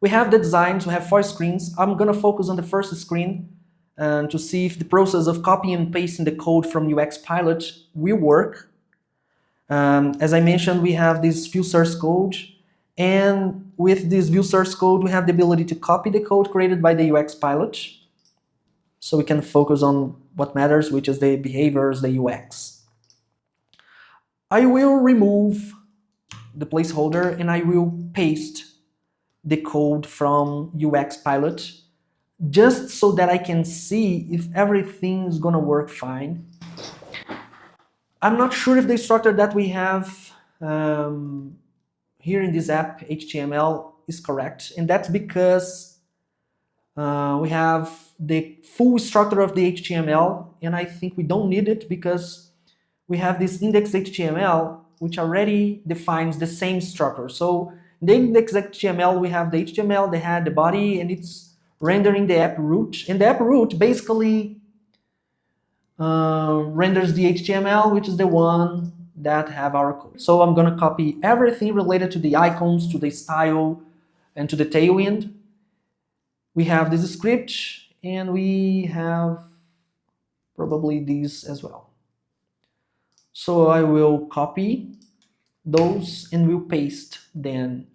We have the designs, we have 4 screens. I'm gonna focus on the first screen to see if the process of copying and pasting the code from UX Pilot will work. As I mentioned, we have this view source code, and with this view source code, we have the ability to copy the code created by the UX Pilot, so we can focus on what matters, which is the behaviors, the UX. I will remove the placeholder and I will paste the code from UX Pilot just so that I can see if everything is gonna work fine. I'm not sure if the structure that we have here in this app HTML is correct, and that's because we have the full structure of the HTML, and I think we don't need it because we have this index HTML which already defines the same structure. So in the index HTML we have the HTML, the head, the body, and it's rendering the app root, and the app root basically renders the HTML, which is the one that have our code. So I'm gonna copy everything related to the icons, to the style, and to the tailwind. We have this script, and we have probably these as well. So I will copy those and will paste them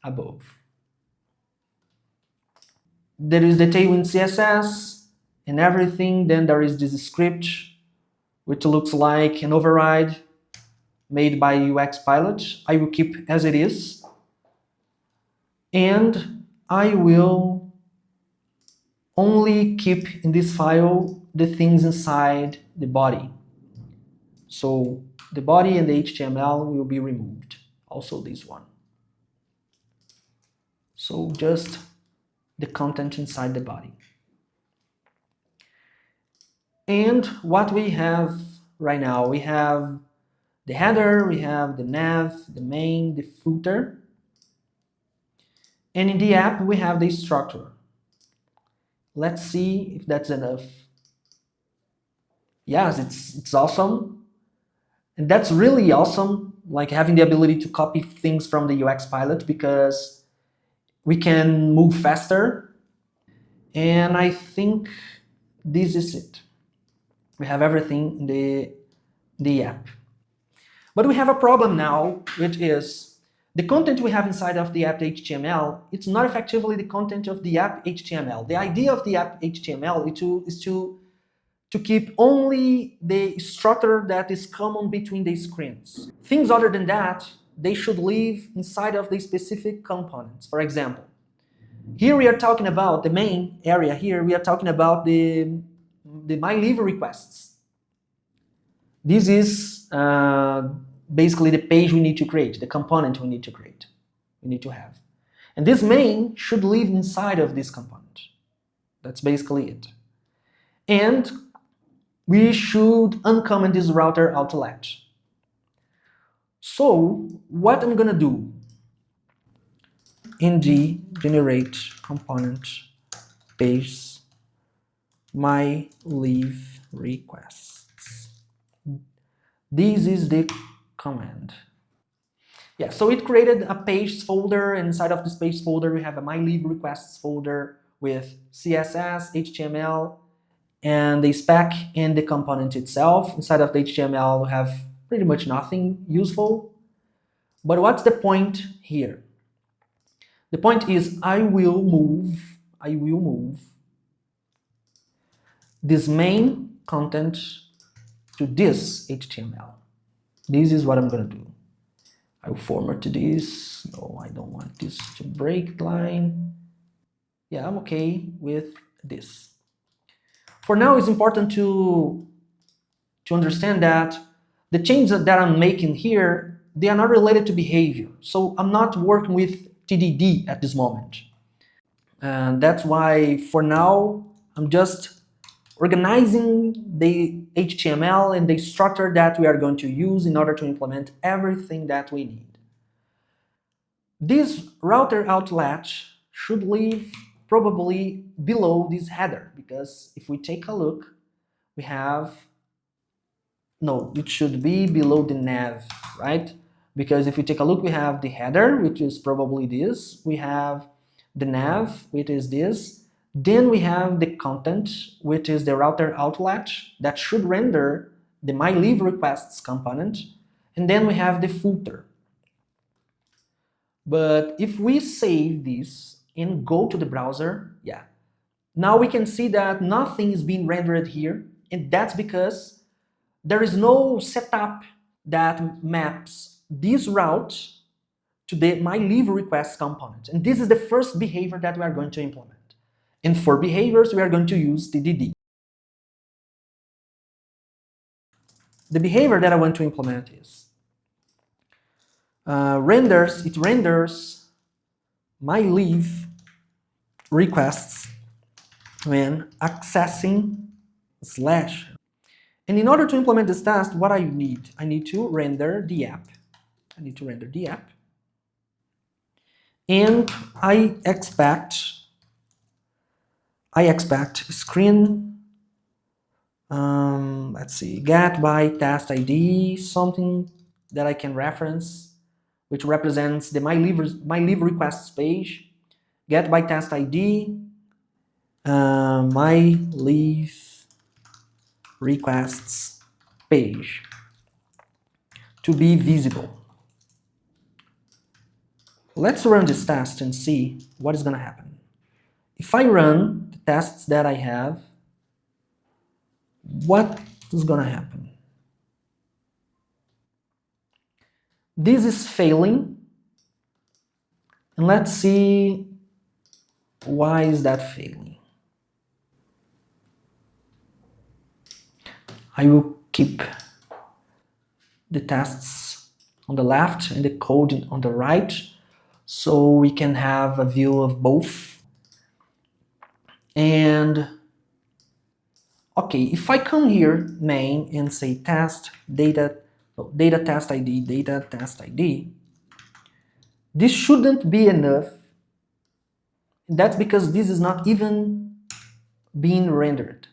above. There is the tailwind CSS and everything. Then there is this script, which looks like an override made by UX Pilot. I will keep as it is. And I will only keep in this file the things inside the body. So the body and the HTML will be removed. Also this one. So just the content inside the body. And what we have right now, we have the header, we have the nav, the main, the footer. And in the app, we have the structure. Let's see if that's enough. Yes, it's awesome. And that's really awesome, like having the ability to copy things from the UX Pilot, because we can move faster. And I think this is it. We have everything in the app. But we have a problem now, which is the content we have inside of the app HTML, it's not effectively the content of the app HTML. The idea of the app HTML is to keep only the structure that is common between the screens. Things other than that, they should live inside of the specific components. For example, here we are talking about the main area here, we are talking about the MyLeaveRequests. This is basically the page we need to create, the component we need to create, we need to have. And this main should live inside of this component. That's basically it. And we should uncomment this router outlet. So what I'm gonna do in the generate component page MyLeaveRequests. This is the command. Yeah, so it created a page folder, and inside of this page folder we have a MyLeaveRequests folder with CSS, HTML, and the spec and the component itself. Inside of the HTML we have pretty much nothing useful. But what's the point here? The point is I will move this main content to this HTML. This is what I'm gonna do. I will format to this. No, I don't want this to break line. Yeah, I'm okay with this. For now, it's important to understand that the changes that I'm making here, they are not related to behavior. So I'm not working with TDD at this moment. And that's why for now, I'm just organizing the HTML and the structure that we are going to use in order to implement everything that we need. This router outlet should live probably below this header, because if we take a look, we have, no, it should be below the nav, right? Because if we take a look, we have the header, which is probably this. We have the nav, which is this. Then we have the content, which is the router outlet that should render the MyLeaveRequests component. And then we have the filter. But if we save this and go to the browser, yeah, now we can see that nothing is being rendered here. And that's because there is no setup that maps this route to the MyLeaveRequests component. And this is the first behavior that we are going to implement. And for behaviors, we are going to use TDD. The behavior that I want to implement is it renders MyLeaveRequests when accessing slash. And in order to implement this task, what I need? I need to render the app. And I expect screen, let's see, get by test ID, something that I can reference, which represents the MyLeaveRequests page. Get by test ID, MyLeaveRequests page to be visible. Let's run this test and see what is going to happen. If I run the tests that I have, what is going to happen? This is failing. And let's see why is that failing. I will keep the tests on the left and the code on the right, so we can have a view of both. And okay, if I come here, main, and say test data test ID, this shouldn't be enough. That's because this is not even being rendered.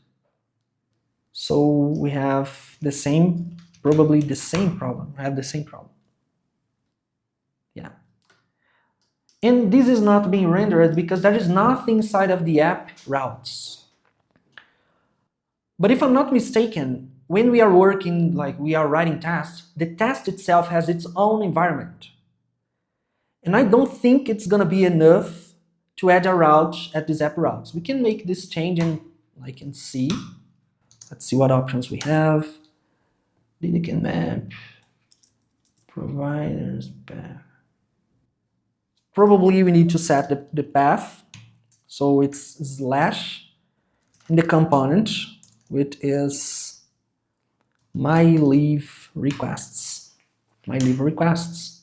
So we have the same, probably the same problem. I have the same problem. Yeah. And this is not being rendered because there is nothing inside of the app routes. But if I'm not mistaken, when we are working, like we are writing tests, the test itself has its own environment. And I don't think it's gonna be enough to add a route at these app routes. We can make this change in, like in C. Let's see what options we have. Dedicated map, providers, path. Probably we need to set the path. So it's slash in the component, which is MyLeaveRequests. MyLeaveRequests.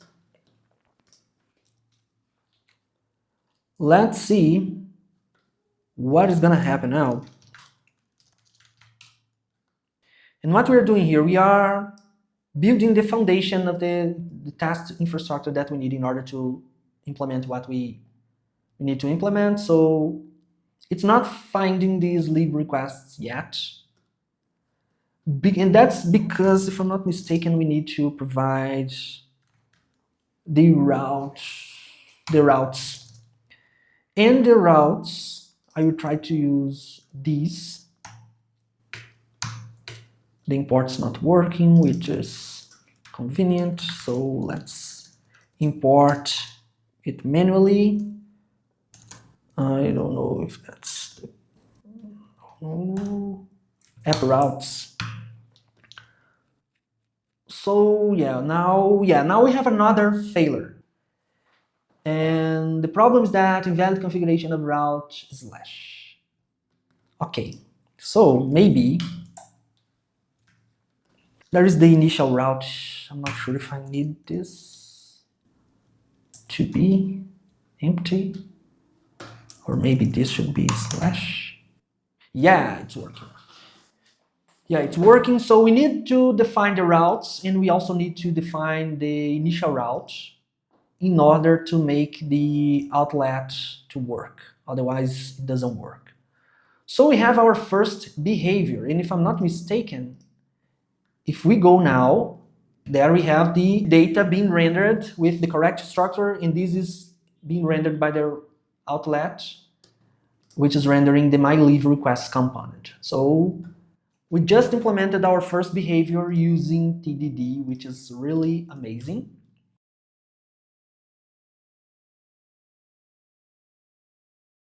Let's see what is gonna happen now. And what we're doing here, we are building the foundation of the test infrastructure that we need in order to implement what we need to implement. So it's not finding these leave requests yet. And that's because, if I'm not mistaken, we need to provide the routes. And the routes, I will try to use these. The import's not working, which is convenient. So let's import it manually. I don't know if that's the app routes. So now we have another failure. And the problem is that invalid configuration of route slash. Okay, so maybe there is the initial route. I'm not sure if I need this to be empty, or maybe this should be slash. Yeah, it's working. Yeah, it's working. So we need to define the routes, and we also need to define the initial route in order to make the outlet to work. Otherwise, it doesn't work. So we have our first behavior. And if I'm not mistaken, if we go now, there we have the data being rendered with the correct structure, and this is being rendered by the outlet, which is rendering the MyLeaveRequests component. So we just implemented our first behavior using TDD, which is really amazing.